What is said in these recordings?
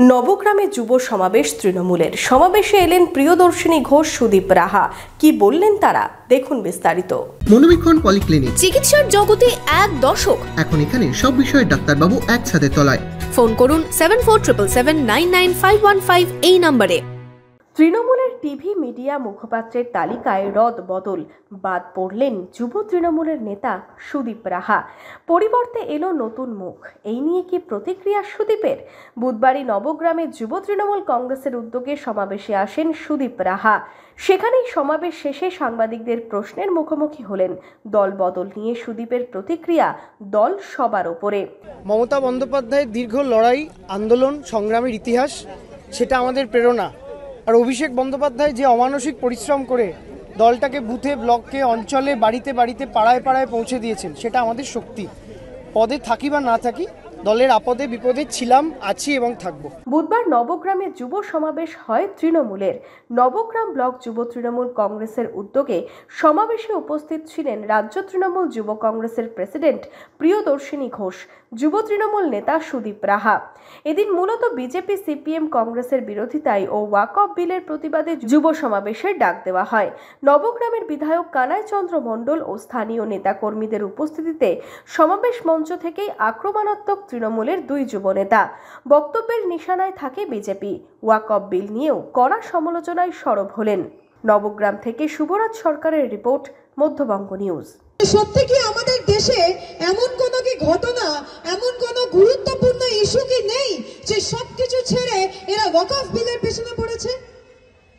নবগ্রামে যুব সমাবেশ তৃণমূলের। সমাবেশে এলেন প্রিয়দর্শিনী ঘোষ, সুদীপ রাহা। কি বললেন তারা, দেখুন বিস্তারিত। মনোবীক্ষণ পলিক্লিনিক, চিকিৎসার জগতে এক দশক। এখন এখানে সব বিষয়ে ডাক্তারবাবু একসাথে তলায়। ফোন করুন 7477799515 এই নম্বরে। তৃণমূলের টিভি মিডিয়া মুখপাত্রের তালিকায় রদ বদল, বাদ পড়লেন যুব তৃণমূলের নেতা সুদীপ রাহা। পরিবর্তে এলো নতুন মুখ। এই নিয়ে কি প্রতিক্রিয়া সুদীপের? বুধবারই নবগ্রামে যুব তৃণমূল কংগ্রেসের উদ্যোগে সমাবেশে আসেন সুদীপ রাহা। সেখানেই সমাবেশ শেষে সাংবাদিকদের প্রশ্নের মুখোমুখি হলেন। দল বদল নিয়ে সুদীপের প্রতিক্রিয়া, দল সবার ওপরে। মমতা বন্দ্যোপাধ্যায়ের দীর্ঘ লড়াই, আন্দোলন, সংগ্রামের ইতিহাস, সেটা আমাদের প্রেরণা। আর অভিষেক বন্দ্যোপাধ্যায় যে অমানসিক পরিশ্রম করে দলটাকে বুথে, ব্লকে, অঞ্চলে, বাড়িতে বাড়িতে, পাড়ায় পাড়ায় পৌঁছে দিয়েছেন, সেটা আমাদের শক্তি। পদে থাকি বা না থাকি, দলের আপদে বিপদে ছিলাম, আছি এবং থাকবো। বুধবার নবগ্রামে যুব সমাবেশ হয় তৃণমূলের। নবগ্রাম ব্লক যুব তৃণমূল কংগ্রেসের উদ্যোগে সমাবেশে উপস্থিত ছিলেন রাজ্য তৃণমূল যুব কংগ্রেসের প্রেসিডেন্ট প্রিয়দর্শিনী ঘোষ, যুব তৃণমূল নেতা সুদীপ রাহা। এদিন মূলত বিজেপি, সিপিএম, কংগ্রেসের বিরোধিতায় ও ওয়াকফ বিলের প্রতিবাদে যুব সমাবেশের ডাক দেওয়া হয়। নবগ্রামের বিধায়ক কানাই চন্দ্র মণ্ডল ও স্থানীয় নেতাকর্মীদের উপস্থিতিতে সমাবেশ মঞ্চ থেকেই আক্রমণাত্মক তৃণমূলের দুই যুব নেতা। বক্তব্যের নিশানায় থাকে বিজেপি। ওয়াকফ বিল নিয়েও কড়া সমালোচনায় সরব হলেন। নবগ্রাম থেকে শুভরাজ সরকারের রিপোর্ট, মধ্যবঙ্গ নিউজ। সত্যি কি আমাদের দেশে এমন কোনো কি ঘটনা, এমন কোনো গুরুত্বপূর্ণ ইস্যু কি নেই যে সবকিছু ছেড়ে এরা ওয়াকফ বিলের পেছনে পড়েছে?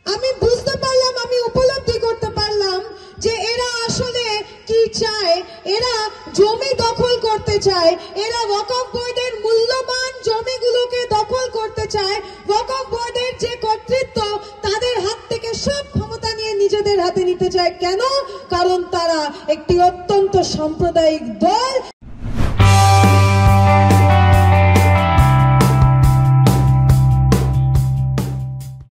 আমি বুঝতে পারলাম, আমি উপলব্ধি করতে পারলাম যে এরা আসলে কি চায়। এরা জমি দখল করতে চায়, এরা ওয়াকফ বোর্ডের মূল্যবান জমিগুলোকে দখল করতে চায়। ওয়াকফ বোর্ডের যে কর্তৃত্ব, তাদের হাত থেকে সব ক্ষমতা নিয়ে নিজেদের হাতে নিতে চায়। কেন? কারণ তারা একটি অত্যন্ত সাম্প্রদায়িক দল